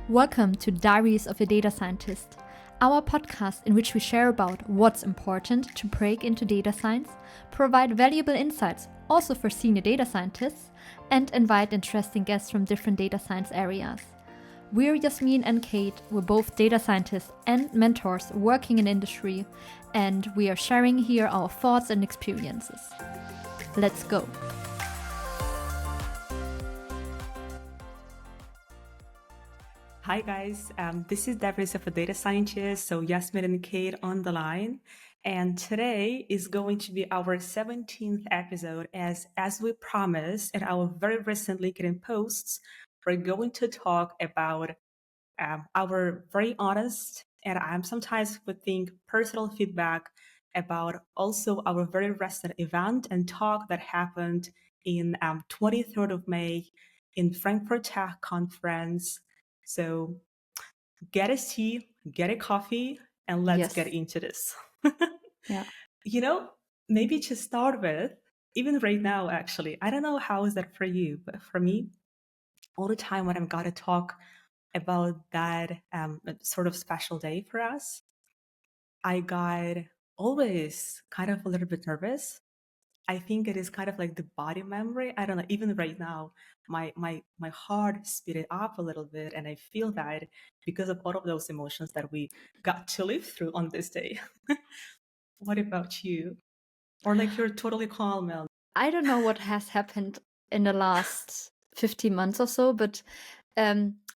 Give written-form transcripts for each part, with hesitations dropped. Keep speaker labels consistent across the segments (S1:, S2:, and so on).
S1: Welcome to Diaries of a Data Scientist, our podcast in which we share about what's important to break into data science, provide valuable insights also for senior data scientists, and invite interesting guests from different data science areas. We're Yasmin and Kate, we're both data scientists and mentors working in industry, and we are sharing here our thoughts and experiences. Let's go!
S2: Hi guys, this is Diaries of a Data Scientist, so Yasmin and Kate on the line. And today is going to be our 17th episode as we promised in our very recent LinkedIn posts, we're going to talk about our very honest and sometimes would think personal feedback about also our very recent event and talk that happened in 23rd of May in Frankfurt Tech Conference. So get a tea, get a coffee, and let's get into this.
S1: Yeah.
S2: You know, maybe to start with, even right now, actually, I don't know how is that for you, but for me, all the time when I've got to talk about that sort of special day for us, I got always kind of a little bit nervous. I think it is kind of like the body memory. I don't know, even right now, my heart speeded up a little bit, and I feel that because of all of those emotions that we got to live through on this day. What about you? Or like you're totally calm, Mel?
S1: I don't know what has happened in the last 15 months or so, but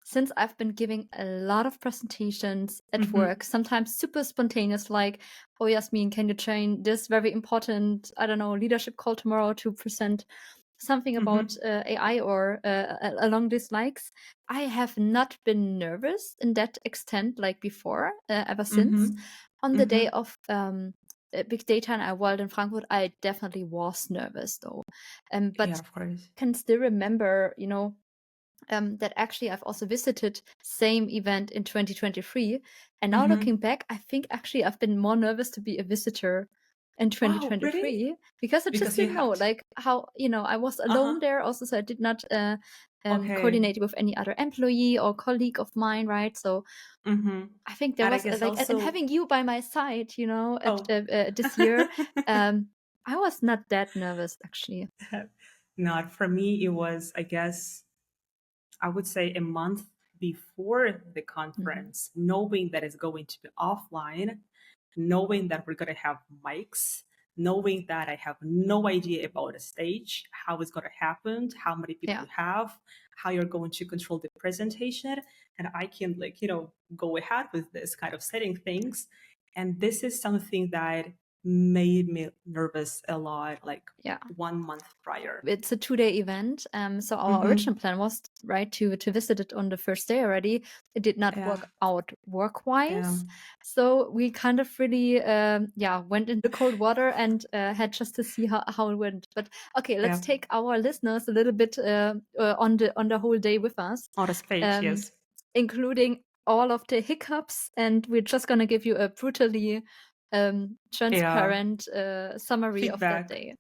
S1: since I've been giving a lot of presentations at work, sometimes super spontaneous, like, oh, Yasmin, can you join this very important, I don't know, leadership call tomorrow to present something about AI or along these lines. I have not been nervous in that extent like before, ever since. On the day of Big Data and I World in Frankfurt, I definitely was nervous though. But
S2: Yeah, of course.
S1: can still remember, that actually I've also visited same event in 2023. And now looking back, I think actually I've been more nervous to be a visitor in 2023
S2: really?
S1: because I just
S2: Because you
S1: didn't know
S2: had
S1: like how, I was alone there also, so I did not coordinate with any other employee or colleague of mine, right? So I think there
S2: And I
S1: was
S2: guess
S1: like, and
S2: also
S1: having you by my side,
S2: oh.
S1: this year, I was not that nervous actually.
S2: Not for me. It was, I guess, I would say a month before the conference, knowing that it's going to be offline, knowing that we're going to have mics, knowing that I have no idea about the stage, how it's going to happen, how many people you have, how you're going to control the presentation. And I can go ahead with this kind of setting things. And this is something that made me nervous a lot, like 1 month prior.
S1: It's a 2-day event. So our original plan was to visit it on the first day already. It did not work out work-wise. So we kind of really went into cold water and had just to see how it went. But okay, let's take our listeners a little bit on the whole day with us.
S2: On the stage, yes.
S1: Including all of the hiccups, and we're just gonna give you a brutally transparent summary
S2: feedback
S1: of that day.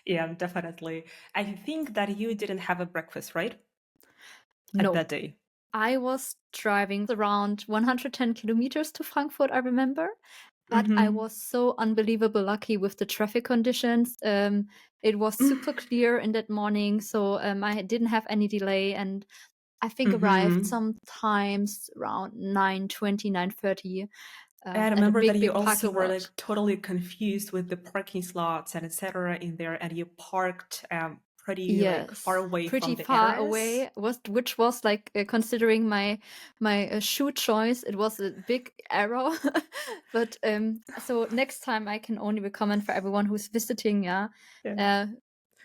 S2: Yeah, definitely. I think that you didn't have a breakfast, right?
S1: No.
S2: At that day.
S1: I was driving around 110 kilometers to Frankfurt, I remember. But I was so unbelievable lucky with the traffic conditions. It was super clear in that morning, so I didn't have any delay, and I think arrived sometimes around 9:20, 9:30.
S2: I remember that you
S1: big
S2: also were like
S1: lot.
S2: totally confused with the parking slots and etc. in there, and you parked pretty like far away from the
S1: far
S2: areas.
S1: away, which was like considering my shoe choice, it was a big error. But so next time I can only recommend for everyone who's visiting,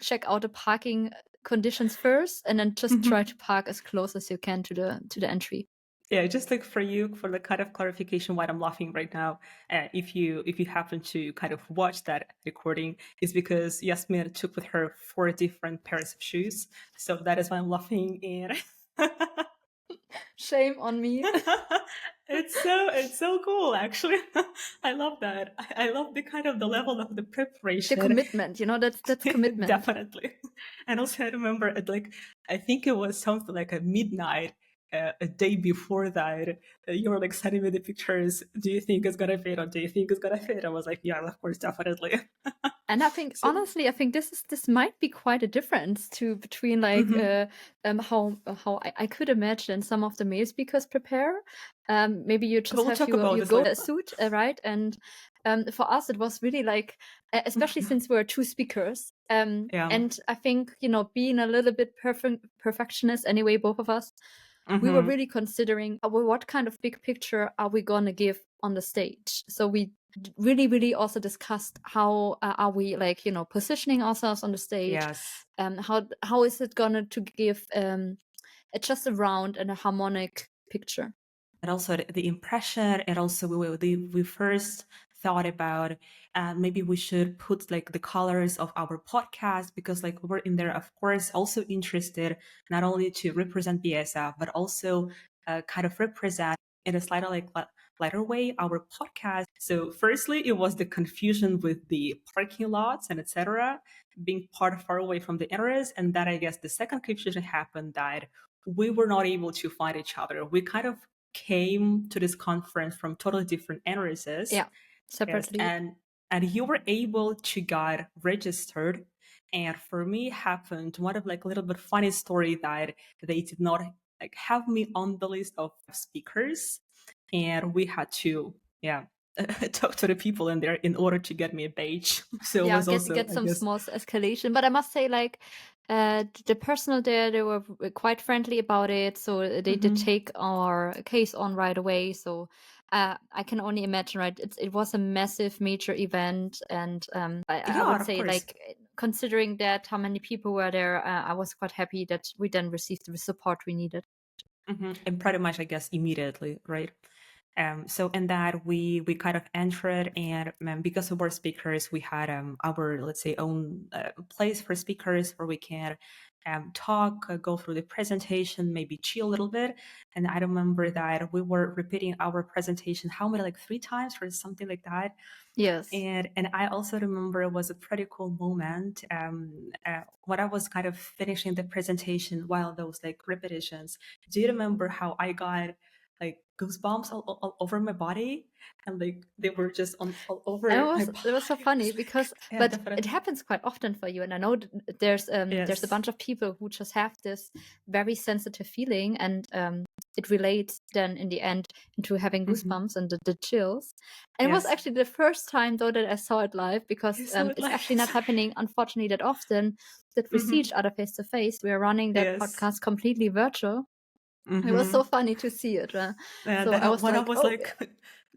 S1: check out the parking conditions first, and then just try to park as close as you can to the entry.
S2: Yeah, just like for you, for the kind of clarification why I'm laughing right now, if you happen to kind of watch that recording, is because Yasmin took with her 4 different pairs of shoes. So that is why I'm laughing. And
S1: shame on me.
S2: It's so cool, actually. I love that. I love the kind of the level of the preparation,
S1: the commitment. That's commitment.
S2: Definitely. And also I remember I think it was something like at midnight. a day before that, you were like sending me the pictures. Do you think it's gonna fit, or do you think it's gonna fit? I was like, yeah, of course, definitely.
S1: And I think,
S2: So,
S1: honestly, I think this might be quite a difference between like how I could imagine some of the male speakers prepare. Maybe you just
S2: we'll
S1: have
S2: talk about
S1: you
S2: this
S1: go
S2: later.
S1: to a suit, right? And for us, it was really like, especially since we're two speakers.
S2: Yeah.
S1: And I think, being a little bit perfectionist anyway, both of us, we were
S2: Mm-hmm.
S1: really considering what kind of big picture are we going to give on the stage. So we really, really also discussed how are we like, positioning ourselves on the stage.
S2: Yes.
S1: How is it going to give just a round and a harmonic picture.
S2: And also the impression, and also we first thought about maybe we should put like the colors of our podcast, because like we're in there, of course, also interested not only to represent BASF, but also kind of represent in a slightly like lighter way our podcast. So firstly, it was the confusion with the parking lots and etc. being far away from the areas, and that I guess the second confusion happened that we were not able to find each other. We kind of came to this conference from totally different areas.
S1: Yeah,
S2: Yes,
S1: separately.
S2: and you were able to get registered. And for me, happened one of like a little bit funny story that they did not like have me on the list of speakers, and we had to talk to the people in there in order to get me a badge. So it
S1: Yeah,
S2: was also,
S1: get
S2: I
S1: some
S2: guess.
S1: small escalation. But I must say, like, the personnel there, they were quite friendly about it. So they did
S2: Mhm.
S1: take our case on right away. So I can only imagine, right? It was a massive major event, and I
S2: Yeah,
S1: would
S2: of
S1: say,
S2: course.
S1: like, considering that how many people were there, I was quite happy that we then received the support we needed.
S2: And pretty much, I guess, immediately, right? So in that we kind of entered, and because of our speakers, we had our, let's say, own place for speakers where we can talk, go through the presentation, maybe chill a little bit. And I remember that we were repeating our presentation how many, like 3 times or something like that.
S1: Yes.
S2: And I also remember it was a pretty cool moment when I was kind of finishing the presentation while those like repetitions. Do you remember how I got like goosebumps all over my body, and like they were just all
S1: And
S2: over my
S1: it was so
S2: body? It
S1: funny
S2: was like,
S1: because,
S2: yeah,
S1: but it
S2: definitely.
S1: happens quite often for you. And I know there's a
S2: Yes.
S1: bunch of people who just have this very sensitive feeling, and it relates then in the end into having
S2: Hmm.
S1: goosebumps and the chills. And it was
S2: Yes.
S1: actually the first time though that I saw it live, because
S2: You saw it
S1: it's
S2: like
S1: actually not happening, unfortunately, that often that we see
S2: hmm.
S1: each other face to face. We are running that
S2: Yes.
S1: podcast completely virtual. It was so
S2: Hmm.
S1: funny to see it. So I
S2: That
S1: was
S2: when I
S1: like,
S2: was
S1: oh
S2: like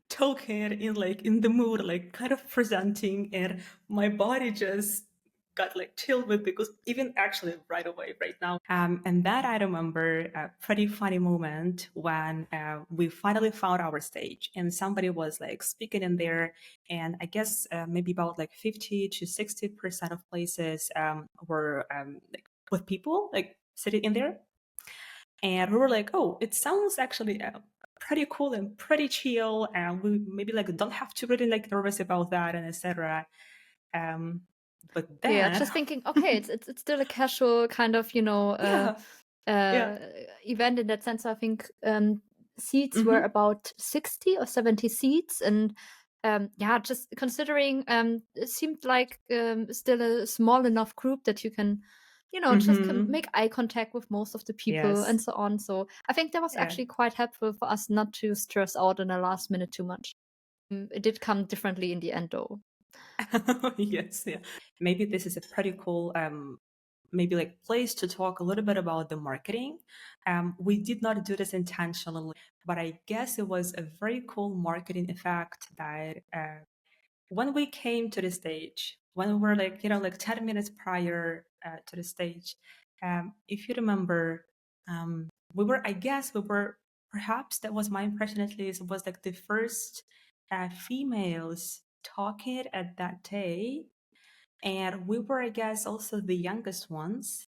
S2: talking in the mood, like kind of presenting, and my body just got like chilled with, because even actually right away right now. And that I remember a pretty funny moment when we finally found our stage, and somebody was like speaking in there, and I guess maybe about like 50 to 60% of places were like with people like sitting in there. And we were like, oh, it sounds actually pretty cool and pretty chill, and we maybe like don't have to really like nervous about that and etc. Um, but
S1: yeah,
S2: then,
S1: just thinking, okay, it's still a casual kind of,
S2: yeah, yeah,
S1: event in that sense. So I think seats were
S2: hmm,
S1: about 60 or 70 seats, and yeah, just considering it seemed like still a small enough group that you can, just
S2: hmm,
S1: make eye contact with most of the people
S2: yes,
S1: and so on. So I think that was
S2: yeah.
S1: actually quite helpful for us not to stress out in the last minute too much. It did come differently in the end, though.
S2: Yes, yeah. Maybe this is a pretty cool maybe like place to talk a little bit about the marketing. We did not do this intentionally, but I guess it was a very cool marketing effect that when we came to the stage, when we were like, like 10 minutes prior to the stage, if you remember, I guess we were, perhaps that was my impression at least, was like the first females talking at that day. And we were, I guess, also the youngest ones.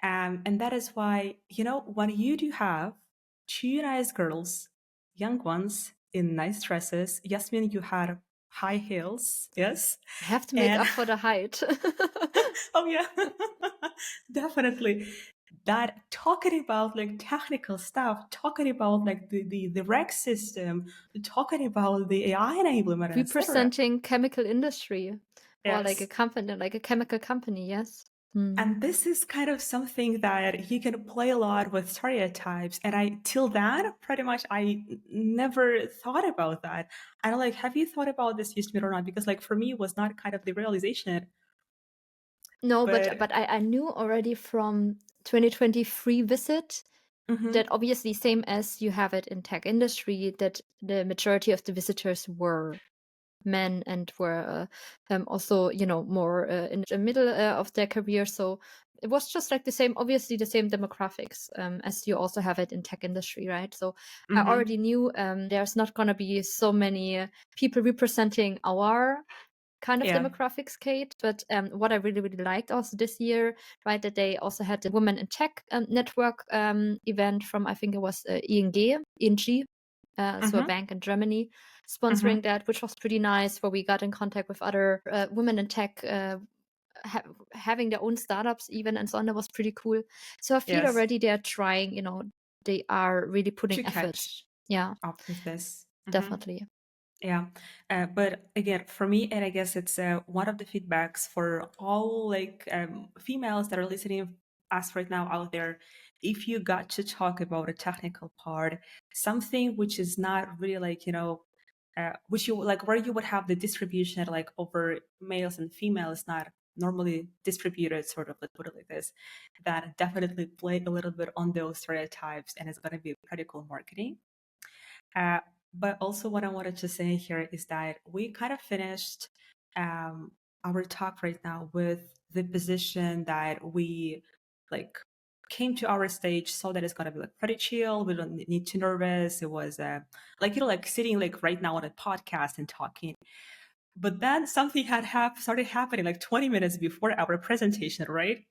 S2: And that is why, when you do have two nice girls, young ones in nice dresses, Yasmin, you had high heels, yes?
S1: I have to make
S2: And
S1: up for the height.
S2: oh, yeah, definitely. that talking about like technical stuff, talking about like the rec system, talking about the AI enablement, etc.
S1: Representing chemical industry or like a
S2: Yes.
S1: company, like a chemical company, yes.
S2: And this is kind of something that he can play a lot with stereotypes. And I, till that, pretty much, never thought about that. I don't like, have you thought about this, Yasmin, or not? Because like for me, it was not kind of the realization,
S1: No, but
S2: but
S1: I knew already from 2023 visit that obviously same as you have it in tech industry, that the majority of the visitors were men and were also, you know, more in the middle of their career. So it was just like the same, obviously the same demographics as you also have it in tech industry, right? So I already knew there's not going to be so many people representing our kind of
S2: yeah.
S1: demographics, Kate. But what I really, really liked also this year, right, that they also had the Women in Tech network event from, I think it was ING, so a bank in Germany, sponsoring that, which was pretty nice, where we got in contact with other women in tech having their own startups even and so on. That was pretty cool. So I feel
S2: Yes.
S1: already they're trying, you know, they are really
S2: To
S1: putting effort.
S2: catch
S1: Yeah,
S2: up with this.
S1: definitely.
S2: Yeah, but again, for me, and I guess it's one of the feedbacks for all like females that are listening us right now out there. If you got to talk about a technical part, something which is not really like which you like where you would have the distribution like over males and females not normally distributed, sort of let's put it like this, that definitely play a little bit on those stereotypes, and it's going to be critical marketing. Uh, but also, what I wanted to say here is that we kind of finished our talk right now with the position that we like came to our stage, so that it's gonna be like pretty chill. We don't need to nervous. It was like like sitting like right now on a podcast and talking. But then something had started happening like 20 minutes before our presentation, right?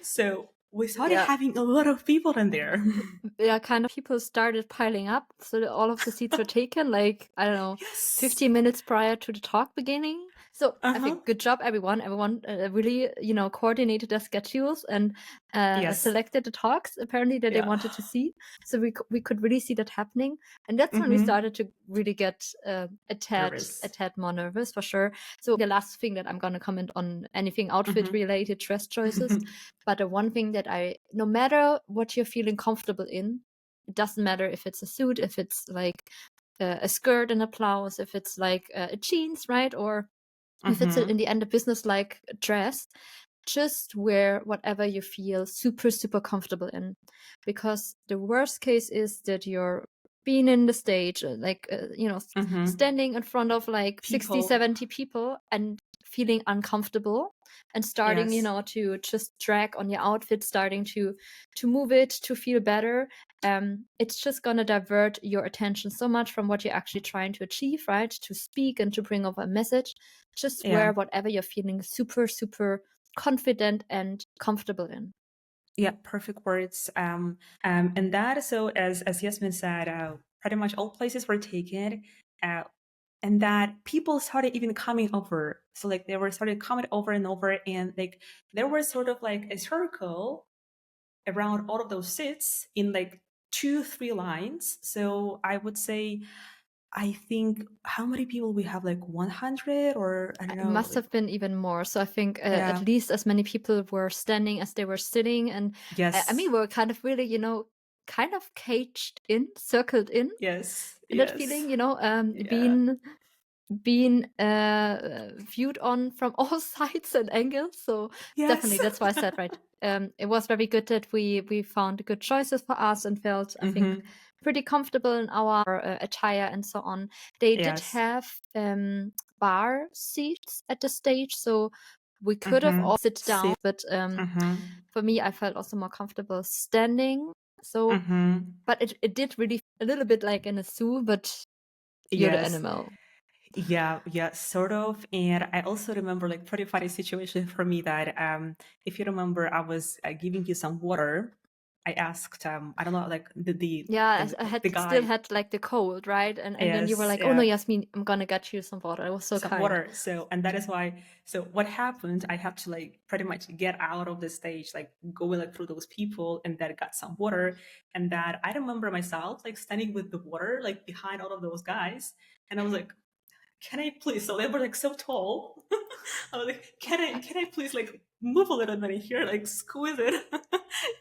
S2: So we started
S1: Yeah.
S2: having a lot of people in there.
S1: Yeah, kind of people started piling up, so that all of the seats were taken, like, I don't know,
S2: Yes.
S1: 15 minutes prior to the talk beginning. So I
S2: Uh-huh.
S1: think good job, everyone. Everyone really, you know, coordinated their schedules and
S2: Yes.
S1: selected the talks apparently that they
S2: Yeah.
S1: wanted to see. So we could really see that happening, and that's when we
S2: Mm-hmm.
S1: started to really get a
S2: Nervous.
S1: tad more nervous for sure. So the last thing that I'm gonna comment on anything outfit related, dress choices. But the one thing that no matter what you're feeling comfortable in, it doesn't matter if it's a suit, if it's like a skirt and a blouse, if it's like a jeans, right? Or if it's in the end a business-like dress, just wear whatever you feel super, super comfortable in. Because the worst case is that you're being in the stage, you know, standing in front of like 60,
S2: People.
S1: 70 people and feeling uncomfortable and starting, you
S2: Yes.
S1: know, to just drag on your outfit, starting to move it, to feel better. It's just gonna divert your attention so much from what you're actually trying to achieve, right? To speak and to bring over a message. Just
S2: Yeah.
S1: wear whatever you're feeling super, super confident and comfortable in.
S2: Yeah. Perfect words. And that, so as Yasmin said, pretty much all places were taken. Uh, and that people started even coming over. So like they were started coming over and over, and like there was sort of like a circle around all of those seats in like 2, 3 lines. So I would say, I think, how many people we have, like 100, or I don't
S1: It
S2: know,
S1: must
S2: like,
S1: have been even more. So I think at
S2: yeah.
S1: least as many people were standing as they were sitting. And I
S2: Yes.
S1: mean, we were kind of really, you know, kind of caged in, circled in.
S2: Yes.
S1: And that
S2: Yes.
S1: feeling, you know,
S2: Yeah.
S1: being viewed on from all sides and angles. So
S2: Yes.
S1: definitely, that's why I said, right. It was very good that we found good choices for us and felt, I think, pretty comfortable in our attire and so on. They did
S2: Yes.
S1: have bar seats at the stage, so we could have all sit down. But for me, I felt also more comfortable standing. So, but it did really a little bit like in a zoo, but you're the
S2: Yes.
S1: animal.
S2: Yeah, yeah, sort of. And I also remember like pretty funny situation for me that if you remember, I was giving you some water I asked, I don't know, like
S1: Yeah, I had
S2: the
S1: still
S2: guy.
S1: had like the cold, right? And then you were
S2: Yes,
S1: like, "Oh no,
S2: yeah,
S1: Yasmin, I'm gonna get you some water." It was so
S2: some
S1: kind.
S2: water. So, and that is why. So, what happened? I had to like pretty much get out of the stage, like going like through those people, and then got some water. And that I remember myself like standing with the water like behind all of those guys, and I was like, can I please? So they were like so tall. I was like, can I please like move a little bit here, like squeeze it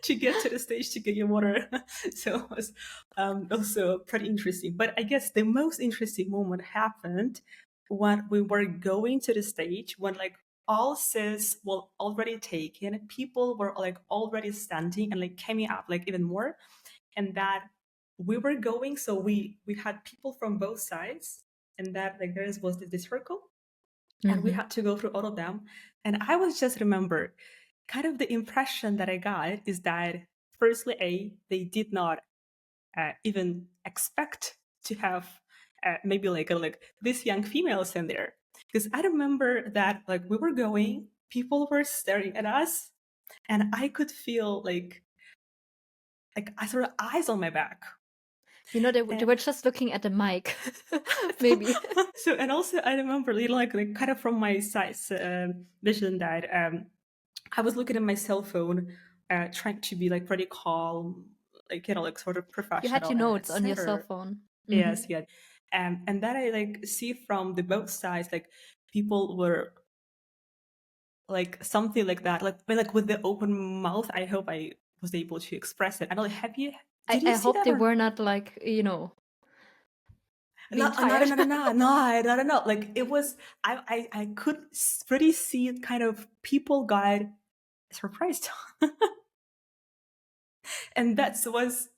S2: to get to the stage to get your water. So it was also pretty interesting. But I guess the most interesting moment happened when we were going to the stage, when like all seats were already taken, people were like already standing and like coming up like even more, and that we were going, so we had people from both sides, and that like was this circle, and we had to go through all of them. And I was just remember kind of the impression that I got is that firstly, they did not even expect to have maybe like these young females in there, because I remember that like we were going, people were staring at us, and I could feel like I sort of eyes on my back.
S1: You know, they were just looking at the mic, maybe.
S2: So, and also I remember, like kind of from my side vision, that I was looking at my cell phone, trying to be like pretty calm, like like sort of
S1: You had
S2: professional
S1: your
S2: and
S1: notes on your cell
S2: etc.
S1: phone.
S2: Yes, yeah. And then I like see from the both sides, like people were like something like that, like with the open mouth. I hope I was able to express it. I don't know, have you? Did you
S1: I
S2: see
S1: hope
S2: that
S1: they
S2: or?
S1: were not like, being
S2: No,
S1: tired.
S2: no. Like it was, I could pretty see kind of people got surprised, and that was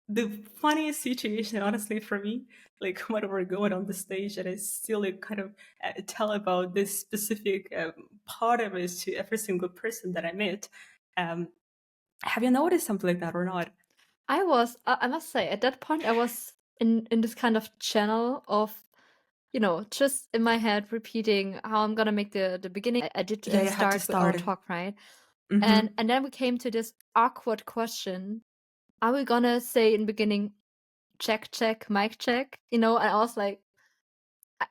S2: the funniest situation, honestly, for me. Like when we're going on the stage, and I still like, kind of tell about this specific part of it to every single person that I met. Have you noticed something like that or not?
S1: I must say, at that point, I was in this kind of channel of, just in my head repeating how I'm gonna make the beginning. I did
S2: Yeah, you had to
S1: start with our
S2: start.
S1: talk, right?
S2: Mm-hmm.
S1: And then we came to this awkward question: are we gonna say in the beginning, check, check, mic check? And I was like,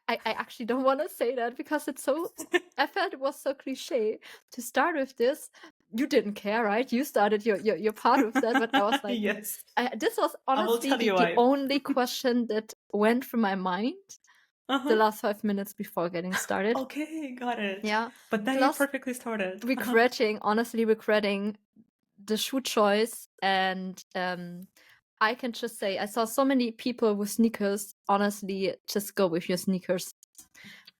S1: I actually don't want to say that because it's so. I felt it was so cliche to start with this. You didn't care, right? You started your part of that, but I was like,
S2: Yes,
S1: this was
S2: I will
S1: honestly
S2: tell you
S1: the
S2: why.
S1: only question that went through my mind the
S2: Uh-huh.
S1: last 5 minutes before getting started.
S2: Okay, got it.
S1: Yeah.
S2: But then you
S1: Plus,
S2: perfectly started.
S1: honestly regretting the shoe choice. And I can just say, I saw so many people with sneakers. Honestly, just go with your sneakers.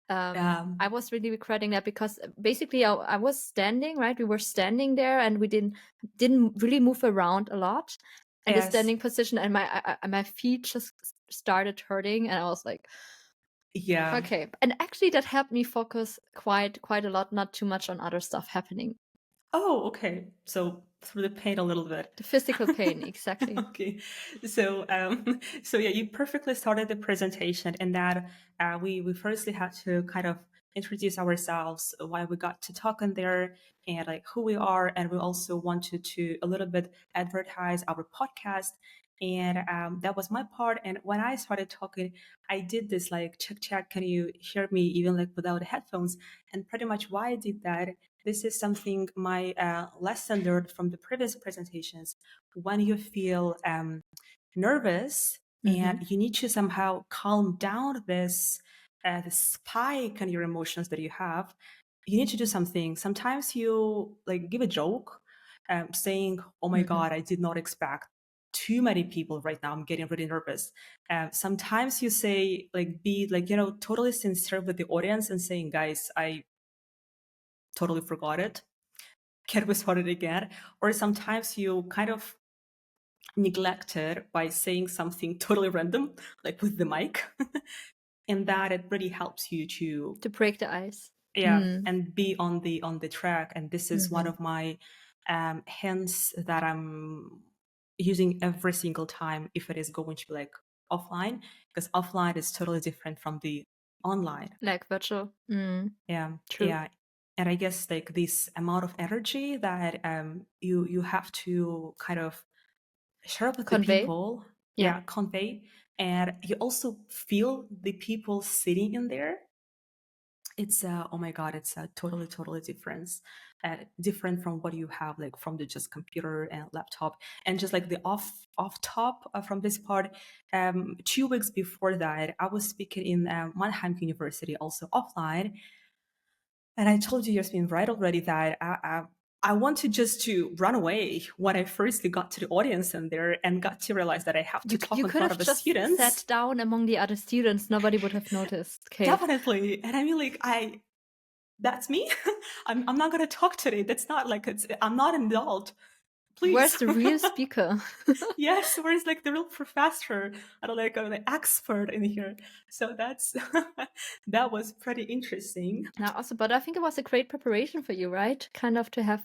S1: I was really regretting that because basically I was standing, right? We were standing there and we didn't really move around a lot. And the
S2: Yes.
S1: standing position, and my feet just started hurting, and I was like,
S2: Yeah.
S1: okay. And actually that helped me focus quite a lot, not too much on other stuff happening.
S2: Oh, okay. So through the pain a little bit.
S1: The physical pain, exactly.
S2: Okay. So so yeah, you perfectly started the presentation, and that we firstly had to kind of introduce ourselves, why we got to talk in there, and like who we are, and we also wanted to a little bit advertise our podcast. And that was my part. And when I started talking, I did this like check, can you hear me even like without headphones? And pretty much why I did that, this is something my lesson learned from the previous presentations. When you feel nervous and you need to somehow calm down this spike in your emotions that you have, you need to do something. Sometimes you like give a joke, saying, "Oh my God, I did not expect too many people right now. I'm getting really nervous." Sometimes you say like be like totally sincere with the audience and saying, "Guys, I totally forgot it. Can we start it again?" Or sometimes you kind of neglect it by saying something totally random, like with the mic, and that it really helps you
S1: to break the ice.
S2: and be on the track. And this is one of my hints that I'm using every single time if it is going to be like offline, because offline is totally different from the online.
S1: Like virtual.
S2: Yeah,
S1: True.
S2: yeah. And I guess like this amount of energy that you have to kind of share with the
S1: Convey.
S2: people.
S1: Yeah.
S2: Yeah, convey. And you also feel the people sitting in there. It's oh my god, it's totally different from what you have like from the just computer and laptop. And just like the off top from this part, 2 weeks before that I was speaking in Mannheim University, also offline. And I told you, Yasmin, right already, that I wanted just to run away when I first got to the audience in there and got to realize that I have to talk
S1: You
S2: in
S1: could
S2: front
S1: have
S2: of the
S1: just sat
S2: students.
S1: down among the other students. Nobody would have noticed, Kate.
S2: Definitely. And I mean, like, that's me. I'm not gonna talk today. That's not like I'm not an adult. Please.
S1: Where's the real speaker?
S2: Yes, where's like the real professor? I don't like an expert in here. So that's that was pretty interesting.
S1: Now, also, but I think it was a great preparation for you, right? Kind of to have.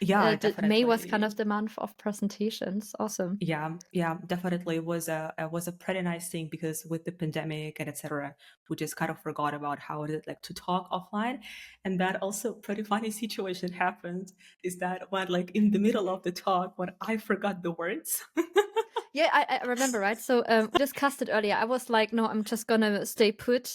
S2: Yeah,
S1: May was kind
S2: definitely.
S1: of the month of presentations. Awesome.
S2: Yeah, definitely. It was a pretty nice thing because with the pandemic and etc., we just kind of forgot about how it is like to talk offline. And that also pretty funny situation happened is that when like in the middle of the talk when I forgot the words.
S1: Yeah, I remember, right? So we discussed it earlier. I was like, no, I'm just gonna stay put.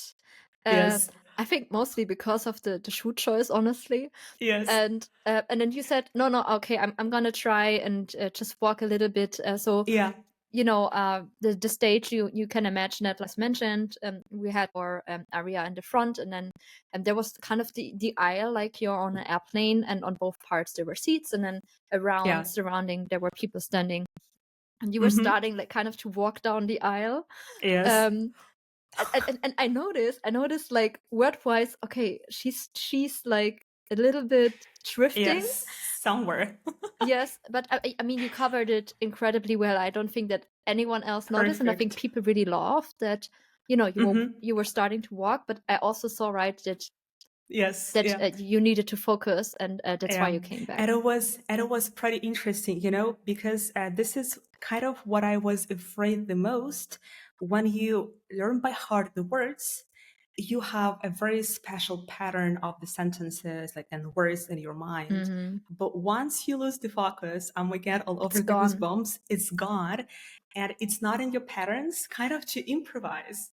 S2: Yes.
S1: I think mostly because of the shoot choice, honestly.
S2: Yes.
S1: And then you said, no, okay, I'm gonna try and just walk a little bit. So
S2: Yeah.
S1: you know, the stage you can imagine that, as mentioned, we had our area in the front, and then there was kind of the aisle, like you're on an airplane, and on both parts there were seats, and then
S2: Yeah.
S1: surrounding there were people standing, and you were
S2: Mhm.
S1: starting like kind of to walk down the aisle.
S2: Yes.
S1: And I noticed like word-wise, okay, she's like a little bit drifting.
S2: Yes. Somewhere.
S1: Yes, but I mean, you covered it incredibly well. I don't think that anyone else noticed, and I think
S2: Perfect.
S1: people really loved that. You know,
S2: Mhm.
S1: you were starting to walk, but I also saw, right, that
S2: Yes. Yeah.
S1: you needed to focus, and that's why you came back.
S2: And it was pretty interesting, you know, because this is kind of what I was afraid the most. When you learn by heart the words, you have a very special pattern of the sentences, like and words in your mind.
S1: Mhm.
S2: But once you lose the focus, I get all over
S1: It's
S2: the
S1: gone.
S2: goosebumps. It's gone, and it's not in your patterns. Kind of to improvise.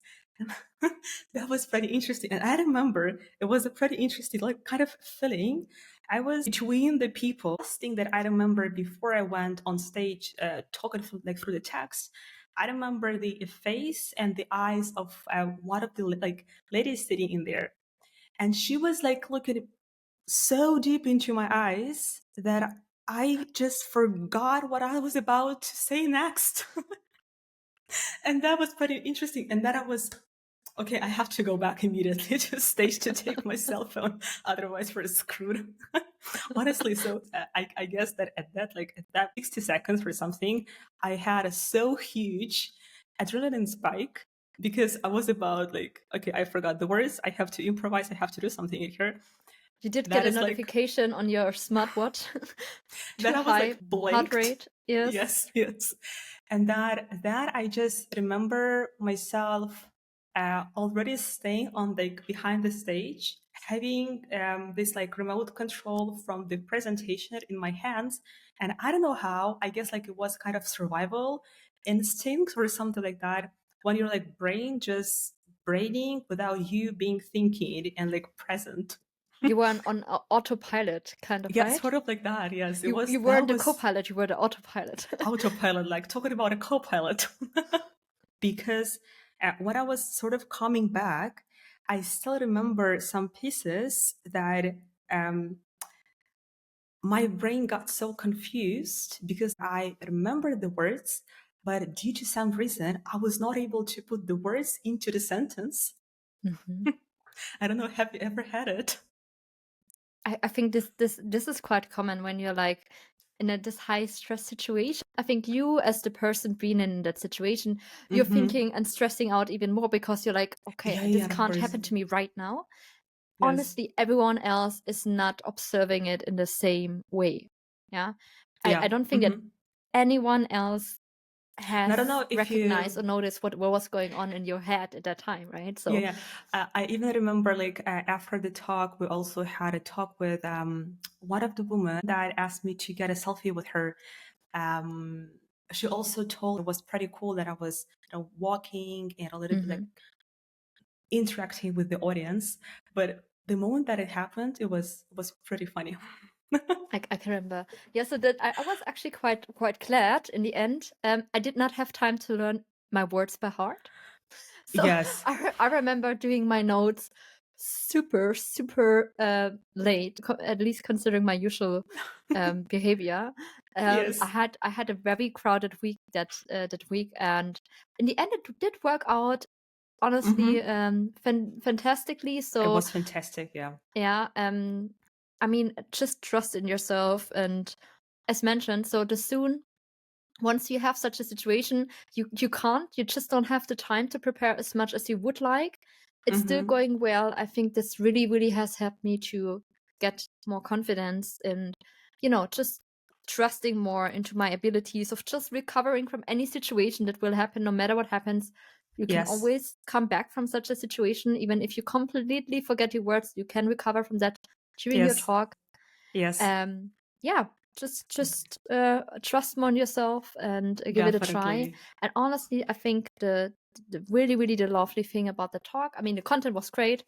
S2: That was pretty interesting. And I remember it was a pretty interesting, like, kind of feeling. I was between the people. Last thing that I remember before I went on stage, talking through the text, I remember the face and the eyes of one of the like ladies sitting in there, and she was like looking so deep into my eyes that I just forgot what I was about to say next. And that was pretty interesting. And then I was okay, I have to go back immediately to stage to take my cell phone. Otherwise, we're screwed. Honestly, so I guess that at that 60 seconds or something, I had a so huge adrenaline spike because I was about like, okay, I forgot the words. I have to improvise. I have to do something in here.
S1: You did
S2: That
S1: get a
S2: is like
S1: notification on your smartwatch.
S2: that
S1: Too
S2: I was
S1: high
S2: like
S1: heart
S2: blanked.
S1: rate. Yes.
S2: Yes. And that I just remember myself already staying on like behind the stage, having this like remote control from the presentation in my hands. And I don't know how, I guess like it was kind of survival instinct or something like that. When your like brain just braining without you being thinking and like present.
S1: You were on autopilot, kind of,
S2: Yeah,
S1: right?
S2: sort of like that. Yes, it was.
S1: You
S2: That
S1: weren't the
S2: was
S1: co-pilot, you were the autopilot.
S2: autopilot, like talking about a co-pilot. Because when I was sort of coming back, I still remember some pieces that my brain got so confused because I remember the words, but due to some reason, I was not able to put the words into the sentence.
S1: Mhm.
S2: I don't know, have you ever had it?
S1: I think this is quite common when you're like in this high stress situation. I think you, as the person being in that situation, you're
S2: Mm-hmm.
S1: thinking and stressing out even more because you're like, okay, this
S2: Yeah, of
S1: can't
S2: course.
S1: happen to me right now.
S2: Yes.
S1: Honestly, everyone else is not observing it in the same way. Yeah. I
S2: Yeah.
S1: don't think that
S2: Mm-hmm.
S1: anyone else
S2: And I don't
S1: has
S2: know if
S1: recognized
S2: you
S1: or noticed what was going on in your head at that time, right? So
S2: Yeah, I even remember like after the talk, we also had a talk with one of the women that asked me to get a selfie with her. Um, she also told it was pretty cool that I was, walking and a little bit like interacting with the audience. But the moment that it happened, it was pretty funny.
S1: I can remember. Yeah, so that I was actually quite glad in the end. I did not have time to learn my words by heart. So
S2: Yes.
S1: I remember doing my notes super late, at least considering my usual behavior.
S2: Yes.
S1: I had a very crowded week that week, and in the end it did work out honestly fantastically.
S2: It
S1: So
S2: was fantastic. Yeah.
S1: yeah, I mean, just trust in yourself, and as mentioned, so once you have such a situation, you just don't have the time to prepare as much as you would like. It's still going well. I think this really has helped me to get more confidence and, just trusting more into my abilities of just recovering from any situation that will happen, no matter what happens. You can
S2: Yes.
S1: always come back from such a situation. Even if you completely forget your words, you can recover from that during your
S2: Yes.
S1: talk.
S2: Yes.
S1: Yeah, just trust more in yourself and give it a try.
S2: Definitely.
S1: And honestly, I think the really the lovely thing about the talk, I mean, the content was great.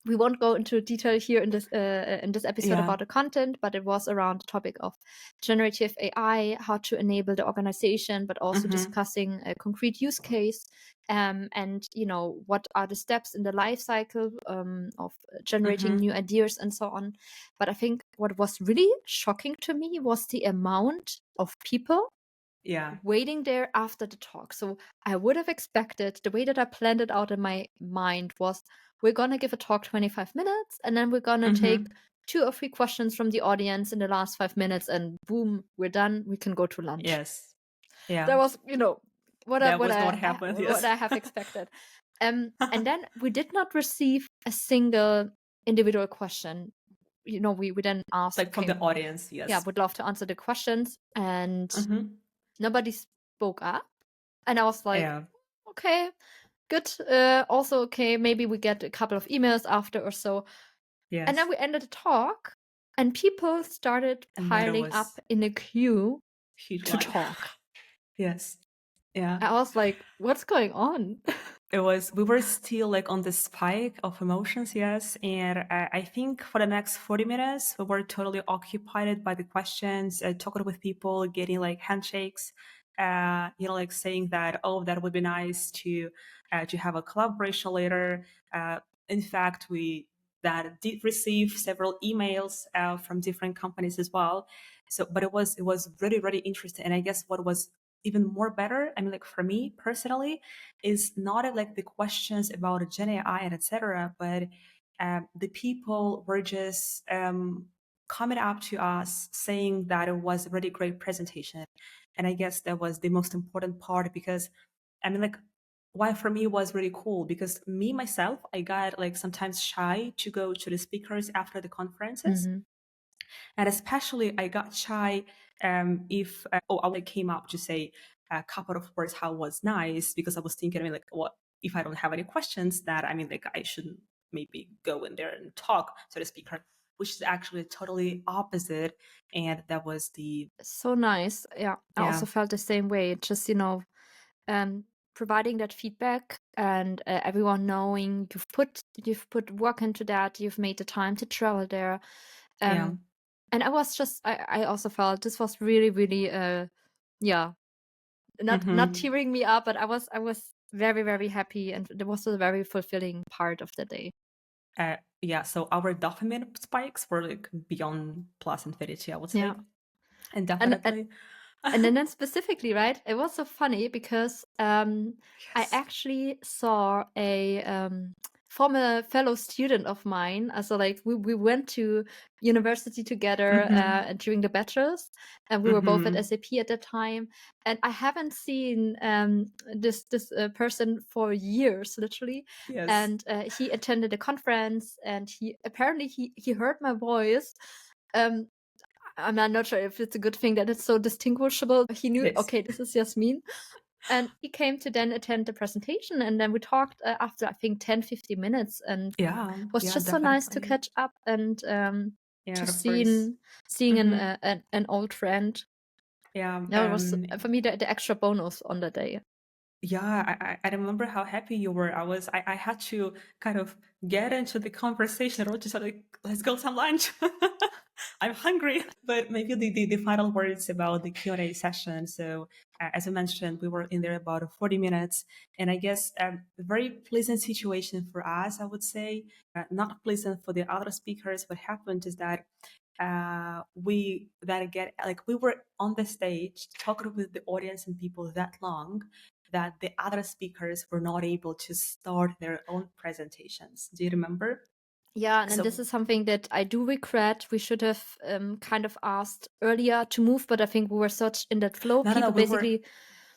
S1: We won't go into detail here in this episode
S2: Yeah.
S1: about the content, but it was around the topic of generative AI, how to enable the organization, but also discussing a concrete use case, and what are the steps in the life cycle of generating new ideas and so on. But I think what was really shocking to me was the amount of people
S2: Yeah.
S1: waiting there after the talk. So I would have expected, the way that I planned it out in my mind was, we're going to give a talk 25 minutes and then we're going to take 2 or 3 questions from the audience in the last 5 minutes and boom, we're done. We can go to lunch.
S2: Yes. Yeah.
S1: That was, what
S2: That was not happened. Yes.
S1: what I have expected. And then we did not receive a single individual question. We then asked,
S2: Like from the audience. Yes.
S1: yeah, would love to answer the questions, and nobody spoke up. And I was like,
S2: Yeah.
S1: okay, good. Also, okay, maybe we get a couple of emails after or so.
S2: Yes.
S1: And then we ended the talk, and people started piling up in a queue to talk.
S2: Yes. Yeah.
S1: I was like, what's going on?
S2: We were still like on the spike of emotions, yes. And I think for the next 40 minutes, we were totally occupied by the questions, talking with people, getting like handshakes, like saying that, oh, that would be nice to have a collaboration later. In fact, we did receive several emails from different companies as well. So, but it was really, really interesting. And I guess what was even more better, I mean, like for me personally, is not like the questions about Gen AI and etc., but the people were just coming up to us saying that it was a really great presentation. And I guess that was the most important part, because I mean, like, why for me was really cool, because me myself, I got like sometimes shy to go to the speakers after the conferences. And especially I got shy if I came up to say a couple of words how was nice, because I was thinking, I mean, like, what if I don't have any questions, that I mean, like, I shouldn't maybe go in there and talk to the speaker, which is actually totally opposite. And that was
S1: so nice. Yeah, I also felt the same way. Just providing that feedback and everyone knowing you've put work into that, you've made the time to travel there. And I was just, I also felt this was really, really, not tearing me up, but I was very, very happy, and it was a very fulfilling part of the day.
S2: So our dopamine spikes were like beyond plus infinity, I would say.
S1: Yeah.
S2: And definitely.
S1: And then specifically, right, it was so funny because I actually saw a former fellow student of mine. So like we went to university together during the bachelor's, and we were both at SAP at that time. And I haven't seen this person for years, literally.
S2: Yes.
S1: And he attended a conference, and he apparently he heard my voice. I'm not sure if it's a good thing that it's so distinguishable. He knew, okay, this is Yasmin. And he came to then attend the presentation. And then we talked after, I think, 10-15 minutes. And it was just so nice to catch up and just seeing an old friend.
S2: Yeah.
S1: No, it was for me the extra bonus on the day.
S2: Yeah, I remember how happy you were. I had to kind of get into the conversation or just like, let's go some lunch. I'm hungry. But maybe the final words about the Q&A session. So as I mentioned, we were in there about 40 minutes. And I guess a very pleasant situation for us, I would say. Not pleasant for the other speakers. What happened is that we were on the stage talking with the audience and people that long that the other speakers were not able to start their own presentations. Do you remember?
S1: Yeah, and
S2: So
S1: this is something that I do regret. We should have kind of asked earlier to move, but I think we were such in that flow.
S2: no,
S1: People
S2: we were,
S1: basically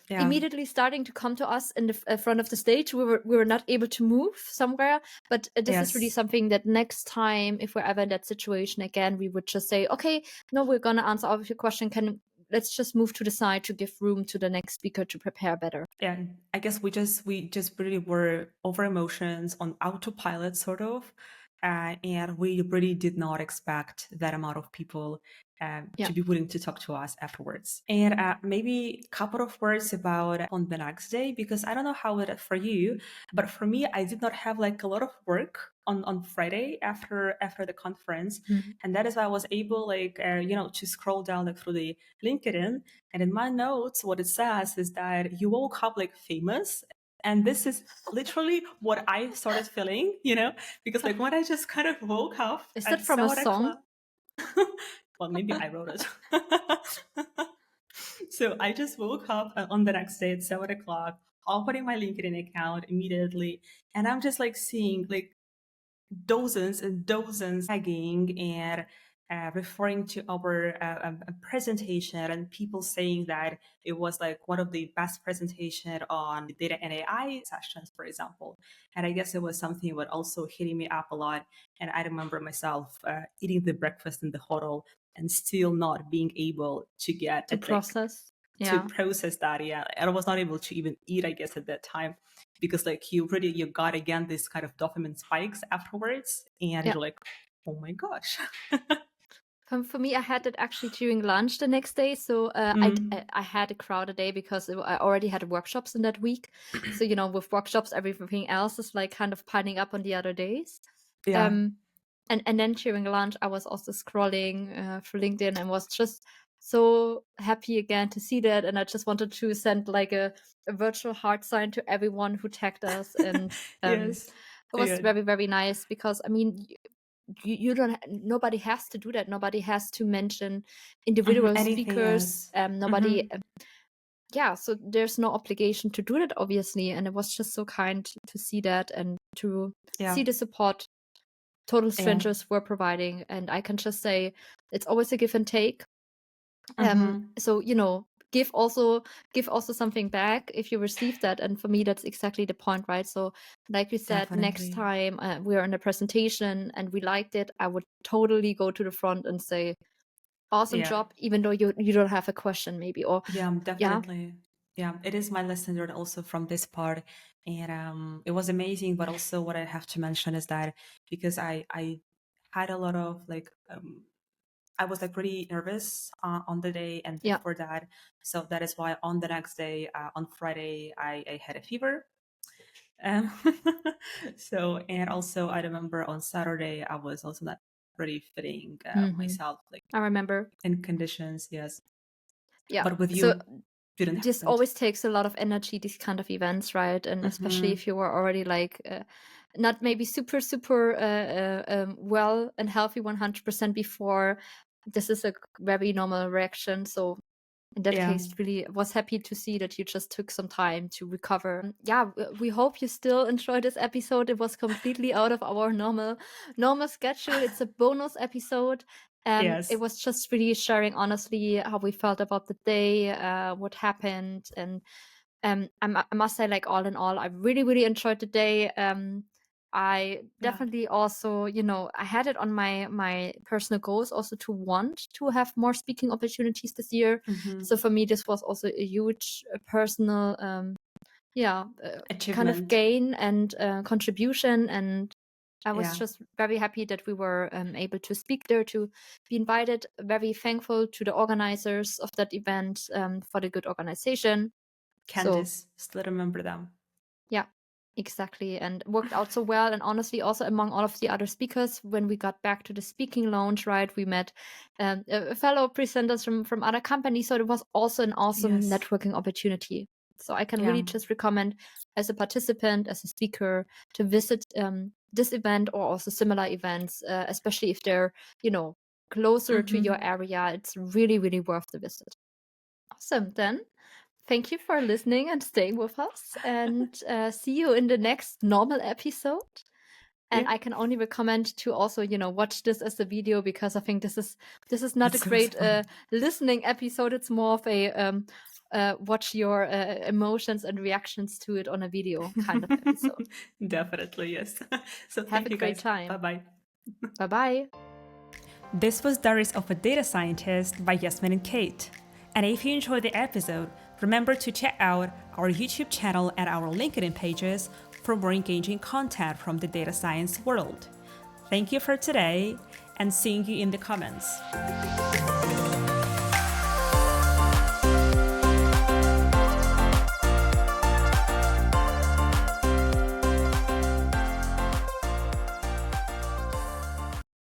S2: yeah,
S1: immediately starting to come to us in the front of the stage. We were not able to move somewhere, but this is really
S2: yes.
S1: something that next time, if we're ever in that situation again, we would just say, okay, no, we're gonna answer all of your question. Let's just move to the side to give room to the next speaker to prepare better.
S2: Yeah, I guess we just really were over emotions on autopilot sort of, and we really did not expect that amount of people
S1: Yeah.
S2: to be willing to talk to us afterwards. And maybe a couple of words about on the next day, because I don't know how it for you, but for me, I did not have like a lot of work on Friday after the conference,
S1: Mhm.
S2: and that is why I was able to scroll down like through the LinkedIn. And in my notes, what it says is that you woke up like famous. And this is literally what I started feeling, because like when I just kind of woke up
S1: Is
S2: at
S1: that from a
S2: 7 o'clock,
S1: song?
S2: well, maybe I wrote it. So I just woke up on the next day at 7 o'clock, opening my LinkedIn account immediately. And I'm just like seeing like dozens and dozens tagging and referring to our presentation and people saying that it was like one of the best presentation on data and AI sessions, for example. And I guess it was something that also hitting me up a lot. And I remember myself eating the breakfast in the hotel and still not being able to get
S1: To
S2: it like
S1: process.
S2: to
S1: Yeah.
S2: process that. Yeah, and I was not able to even eat, I guess, at that time, because like you got again this kind of dopamine spikes afterwards, and
S1: Yeah.
S2: you're like, oh my gosh.
S1: For me, I had it actually during lunch the next day. So I had a crowded day because I already had workshops in that week. So, with workshops, everything else is like kind of piling up on the other days.
S2: Yeah.
S1: And then during lunch, I was also scrolling through LinkedIn and was just so happy again to see that. And I just wanted to send like a virtual heart sign to everyone who tagged us. And
S2: Yes.
S1: it was
S2: Yeah.
S1: very, very nice because, I mean, you don't nobody has to do that. Nobody has to mention individual
S2: Anything,
S1: speakers.
S2: yes.
S1: Nobody yeah, so there's no obligation to do that, obviously, and it was just so kind to see that and to
S2: Yeah.
S1: see the support total
S2: Yeah.
S1: strangers were providing. And I can just say it's always a give and take.
S2: Mm-hmm.
S1: So give also something back if you receive that. And for me, that's exactly the point, right? So like you said, next
S2: Definitely.
S1: time we're in a presentation and we liked it, I would totally go to the front and say awesome
S2: Yeah.
S1: job, even though you don't have a question maybe, or
S2: Yeah,
S1: yeah.
S2: definitely. Yeah, it is my lesson learned also from this part, and it was amazing. But also, what I have to mention is that because I had a lot of like I was like pretty nervous on the day and
S1: Yeah.
S2: before that, so that is why on the next day on Friday I had a fever. Um, so and also I remember on Saturday I was also not really fitting myself like
S1: I remember.
S2: in conditions. Yes,
S1: Yeah.
S2: but with
S1: So
S2: you didn't
S1: this
S2: happen.
S1: always takes a lot of energy, these kind of events, right? And especially
S2: Mm-hmm.
S1: if you were already like not maybe super well and healthy 100% before. This is a very normal reaction. So in that
S2: Yeah.
S1: case, really was happy to see that you just took some time to recover. Yeah, we hope you still enjoyed this episode. It was completely out of our normal schedule. It's a bonus episode. It
S2: Yes.
S1: was just really sharing honestly how we felt about the day, what happened, and I must say, like all in all, I really really enjoyed the day. I
S2: Yeah.
S1: definitely also, I had it on my personal goals also to want to have more speaking opportunities this year.
S2: Mm-hmm.
S1: So for me, this was also a huge personal, kind of
S2: Achievement.
S1: gain and contribution. And I was
S2: Yeah.
S1: just very happy that we were able to speak there, to be invited. Very thankful to the organizers of that event for the good organization. So
S2: Candice, still remember them.
S1: yeah, exactly. And worked out so well. And honestly, also among all of the other speakers, when we got back to the speaking lounge, right, we met fellow presenters from other companies. So it was also an awesome
S2: Yes.
S1: networking opportunity. So I can
S2: Yeah.
S1: really just recommend as a participant, as a speaker, to visit this event or also similar events, especially if they're, closer to your area. It's really, really worth the visit. Awesome. Then thank you for listening and staying with us, and see you in the next normal episode. And
S2: Yeah.
S1: I can only recommend to also, watch this as a video, because I think this is not
S2: It's
S1: a
S2: so
S1: great
S2: fun.
S1: listening episode. It's more of a watch your emotions and reactions to it on a video kind of episode.
S2: Definitely, yes. So
S1: Have
S2: thank
S1: a
S2: you
S1: great
S2: guys.
S1: time.
S2: Bye-bye.
S1: Bye-bye.
S2: This was Diaries of a Data Scientist by Yasmin and Kate. And if you enjoyed the episode, remember to check out our YouTube channel and our LinkedIn pages for more engaging content from the data science world. Thank you for today, and seeing you in the comments.